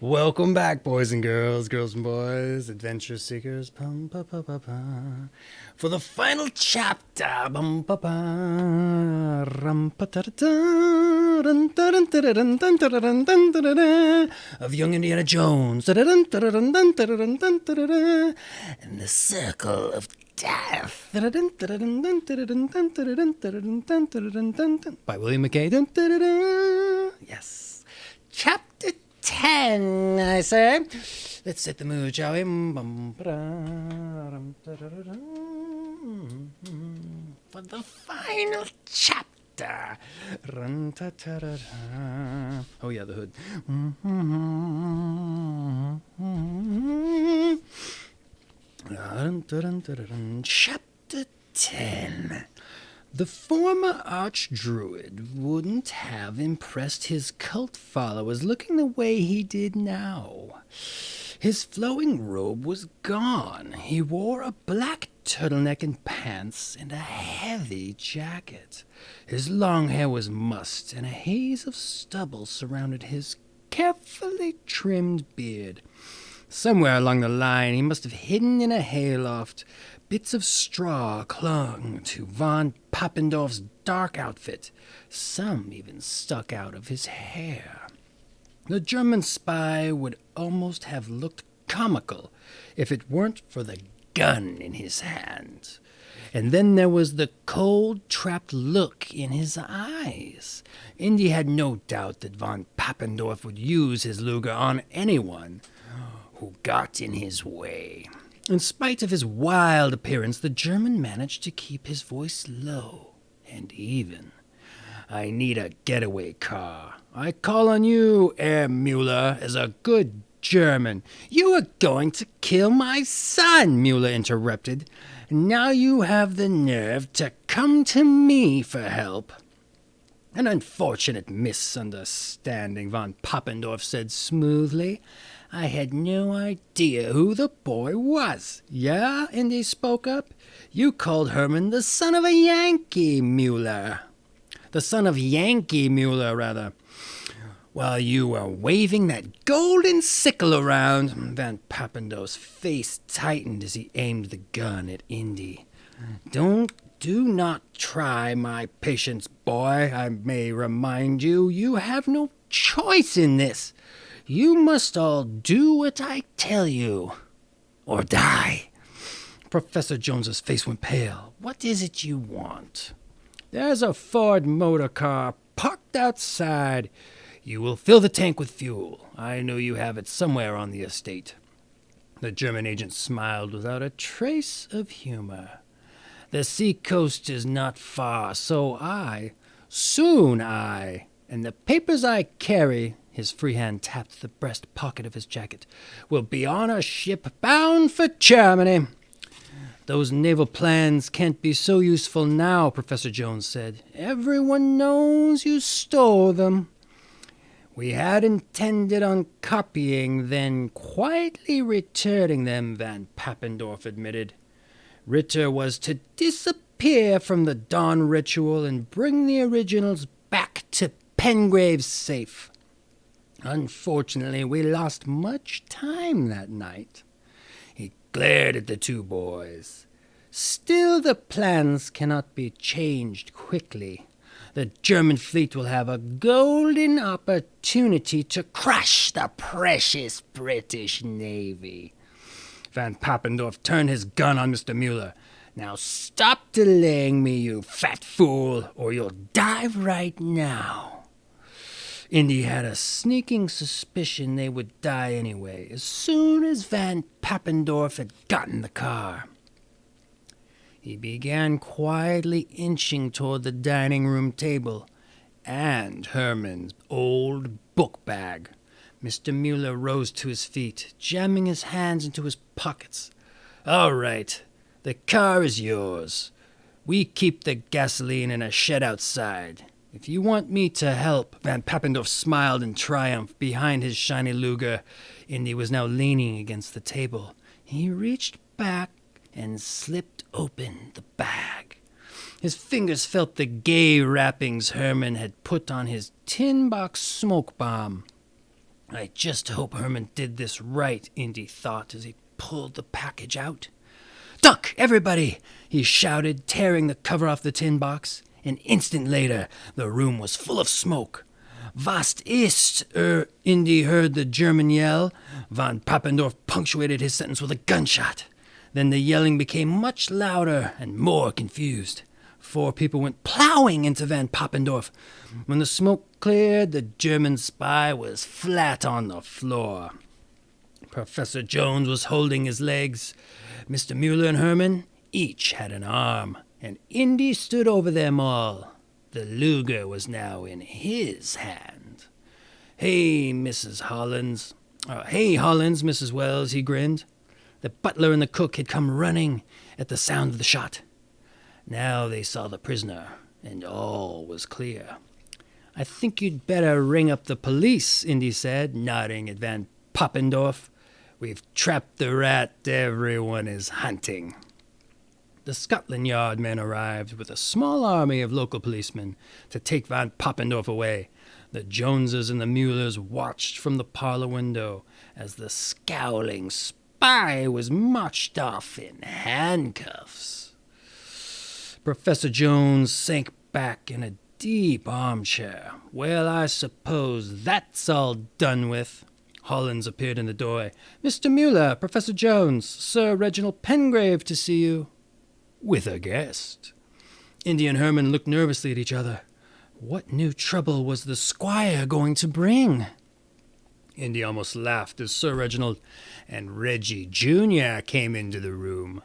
Welcome back, boys and girls, girls and boys, adventure seekers, for the final chapter of Young Indiana Jones and the Circle of Death by William McCay. Yes. Chapter 10, I say. Let's set the mood, shall we? For the final chapter. Oh, yeah, the hood. Chapter 10. The former archdruid wouldn't have impressed his cult followers looking the way he did now. His flowing robe was gone. He wore a black turtleneck and pants and a heavy jacket. His long hair was mussed, and a haze of stubble surrounded his carefully trimmed beard. Somewhere along the line he must have hidden in a hayloft. Bits of straw clung to von Pappen-dorf's dark outfit. Some even stuck out of his hair. The German spy would almost have looked comical if it weren't for the gun in his hand. And then there was the cold, trapped look in his eyes. Indy had no doubt that von Pappen-dorf would use his Lugar on anyone who got in his way. In spite of his wild appearance, the German managed to keep his voice low and even. I need a getaway car. I call on you, Herr Mueller, as a good German. You are going to kill my son, Mueller interrupted. Now you have the nerve to come to me for help. An unfortunate misunderstanding, von Pappen-dorf said smoothly. I had no idea who the boy was. Yeah, Indy spoke up. You called Herman the son of a Yankee Mueller. The son of Yankee Mueller, rather. While you were waving that golden sickle around, von Pappen-dorf's face tightened as he aimed the gun at Indy. Do not try my patience, boy. I may remind you, you have no choice in this. You must all do what I tell you, or die. Professor Jones's face went pale. What is it you want? There's a Ford motor car parked outside. You will fill the tank with fuel. I know you have it somewhere on the estate. The German agent smiled without a trace of humor. The sea-coast is not far, so soon I, and the papers I carry, his free hand tapped the breast pocket of his jacket, will be on a ship bound for Germany. Those naval plans can't be so useful now, Professor Jones said. Everyone knows you stole them. We had intended on copying, then quietly returning them, von Pappen-dorf admitted. Ritter was to disappear from the dawn ritual and bring the originals back to Pengrave's safe. Unfortunately, we lost much time that night. He glared at the two boys. Still, the plans cannot be changed quickly. The German fleet will have a golden opportunity to crush the precious British Navy. Von Pappen-dorf turned his gun on Mr. Mueller. Now stop delaying me, you fat fool, or you'll die right now. Indy had a sneaking suspicion they would die anyway, as soon as von Pappen-dorf had gotten the car. He began quietly inching toward the dining room table and Herman's old book bag. Mr. Mueller rose to his feet, jamming his hands into his pockets. All right, the car is yours. We keep the gasoline in a shed outside. If you want me to help, von Pappen-dorf smiled in triumph behind his shiny Lugar. Indy was now leaning against the table. He reached back and slipped open the bag. His fingers felt the gay wrappings Herman had put on his tin box smoke bomb. I just hope Herman did this right, Indy thought as he pulled the package out. "Duck, everybody!" he shouted, tearing the cover off the tin box. An instant later, the room was full of smoke. "Was ist?" Indy heard the German yell. Von Pappen-dorf punctuated his sentence with a gunshot. Then the yelling became much louder and more confused. 4 people went plowing into Von Pappen-dorf. When the smoke cleared, the German spy was flat on the floor. Professor Jones was holding his legs. Mr. Mueller and Herman each had an arm, and Indy stood over them all. The Lugar was now in his hand. Hey, Hollins, Mrs. Wells," he grinned. The butler and the cook had come running at the sound of the shot. Now they saw the prisoner, and all was clear. "I think you'd better ring up the police," Indy said, nodding at Von Pappen-dorf. "We've trapped the rat everyone is hunting." The Scotland Yard men arrived with a small army of local policemen to take Von Pappen-dorf away. The Joneses and the Muellers watched from the parlor window as the scowling spy was marched off in handcuffs. Professor Jones sank back in a deep armchair. "Well, I suppose that's all done with." Hollins appeared in the doorway. "Mr. Mueller, Professor Jones, Sir Reginald Pengrave to see you." With a guest. Indy and Herman looked nervously at each other. What new trouble was the squire going to bring? Indy almost laughed as Sir Reginald and Reggie Jr. came into the room.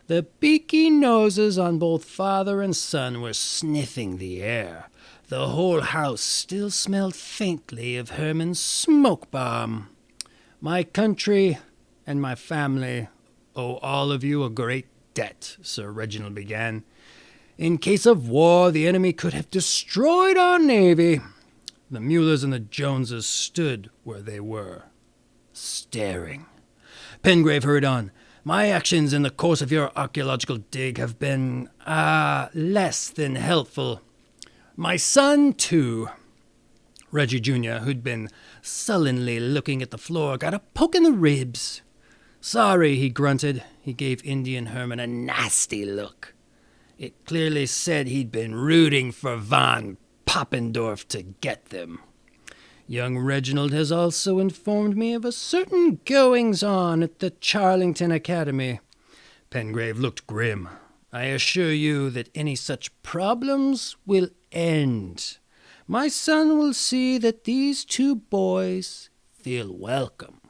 The beaky noses on both father and son were sniffing the air. The whole house still smelled faintly of Herman's smoke bomb. "My country and my family owe all of you a great debt," Sir Reginald began. "In case of war, the enemy could have destroyed our navy." The Muellers and the Joneses stood where they were, staring. Pengrave hurried on. "My actions in the course of your archaeological dig have been, less than helpful. My son, too." Reggie Jr., who'd been sullenly looking at the floor, got a poke in the ribs. "Sorry," he grunted. He gave Indy and Herman a nasty look. It clearly said he'd been rooting for Von Pappen-dorf to get them. "Young Reginald has also informed me of a certain goings-on at the Charlington Academy." Pengrave looked grim. "I assure you that any such problems will end. My son will see that these 2 boys feel welcome."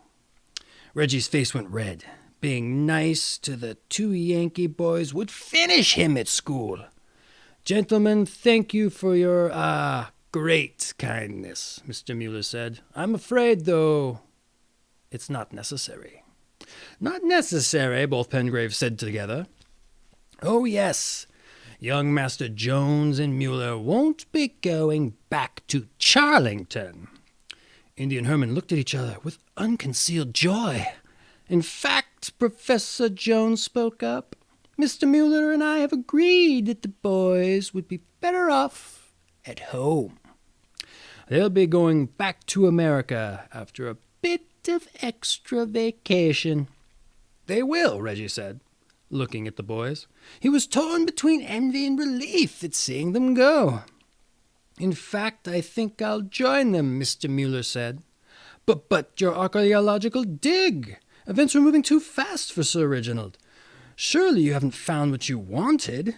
Reggie's face went red. Being nice to the 2 Yankee boys would finish him at school. "Gentlemen, thank you for your, great kindness," Mr. Mueller said. "I'm afraid, though, it's not necessary." "Not necessary," both Pengrave said together. "Oh, yes. Young Master Jones and Mueller won't be going back to Charlington." Indy and Herman looked at each other with unconcealed joy. "In fact," Professor Jones spoke up, "Mr. Mueller and I have agreed that the boys would be better off at home. They'll be going back to America after a bit of extra vacation." "They will," Reggie said, looking at the boys. He was torn between envy and relief at seeing them go. "In fact, I think I'll join them," Mr. Mueller said. But your archaeological dig! Events were moving too fast for Sir Reginald. Surely you haven't found what you wanted."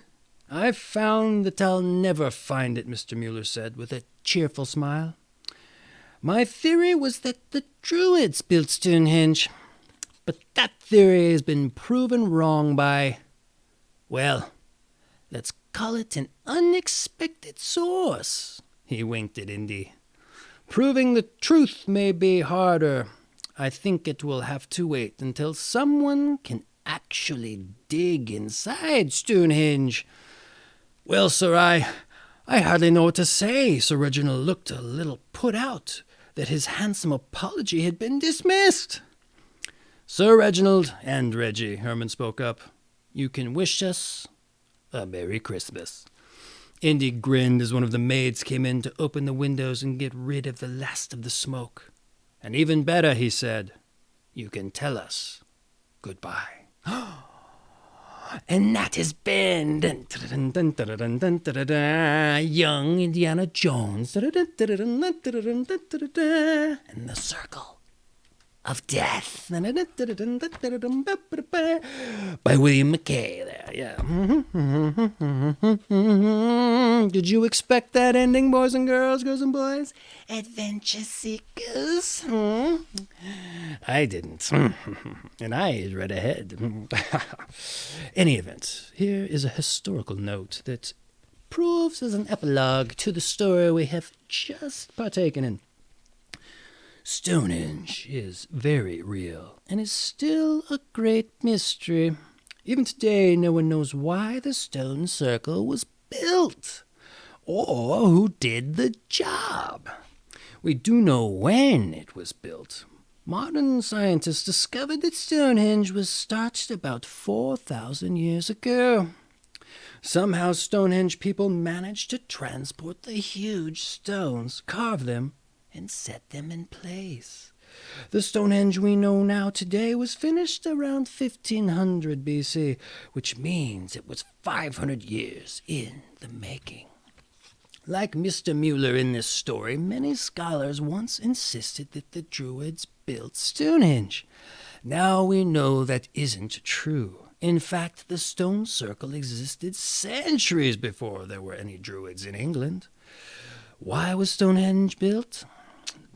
"I've found that I'll never find it," Mr. Mueller said, with a cheerful smile. "My theory was that the druids built Stonehenge, but that theory has been proven wrong by, well, let's call it an unexpected source." He winked at Indy. "Proving the truth may be harder. I think it will have to wait until someone can actually dig inside Stonehenge." "Well, sir, I hardly know what to say." Sir Reginald looked a little put out that his handsome apology had been dismissed. "Sir Reginald and Reggie," Herman spoke up, "you can wish us a Merry Christmas. Indy grinned as one of the maids came in to open the windows and get rid of the last of the smoke. And even better, he said, you can tell us goodbye. And that has been Young Indiana Jones and the Circle of Death by William McCay there, yeah. Did you expect that ending, boys and girls and boys? Adventure seekers? I didn't. And I read ahead. Any event, here is a historical note that proves as an epilogue to the story we have just partaken in. Stonehenge is very real and is still a great mystery. Even today, no one knows why the stone circle was built or who did the job. We do know when it was built. Modern scientists discovered that Stonehenge was started about 4,000 years ago. Somehow Stonehenge people managed to transport the huge stones, carve them, and set them in place. The Stonehenge we know now today was finished around 1500 BC, which means it was 500 years in the making. Like Mr. Mueller in this story, many scholars once insisted that the druids built Stonehenge. Now we know that isn't true. In fact, the stone circle existed centuries before there were any druids in England. Why was Stonehenge built?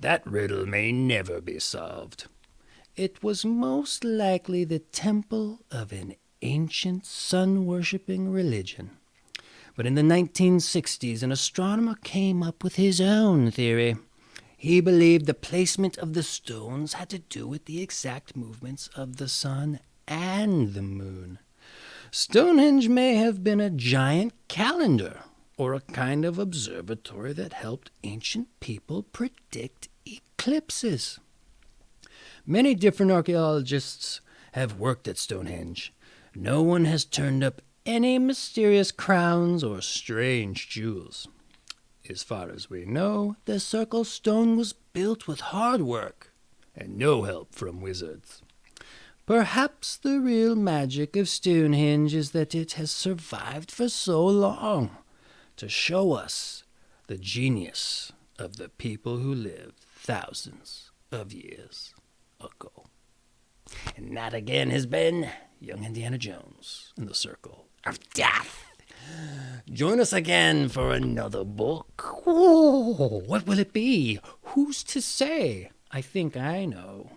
That riddle may never be solved. It was most likely the temple of an ancient sun-worshipping religion. But in the 1960s, an astronomer came up with his own theory. He believed the placement of the stones had to do with the exact movements of the sun and the moon. Stonehenge may have been a giant calendar, or a kind of observatory that helped ancient people predict eclipses. Many different archaeologists have worked at Stonehenge. No one has turned up any mysterious crowns or strange jewels. As far as we know, the circle stone was built with hard work and no help from wizards. Perhaps the real magic of Stonehenge is that it has survived for so long, to show us the genius of the people who lived thousands of years ago. And that again has been Young Indiana Jones and the Circle of Death. Join us again for another book. Oh, what will it be? Who's to say? I think I know.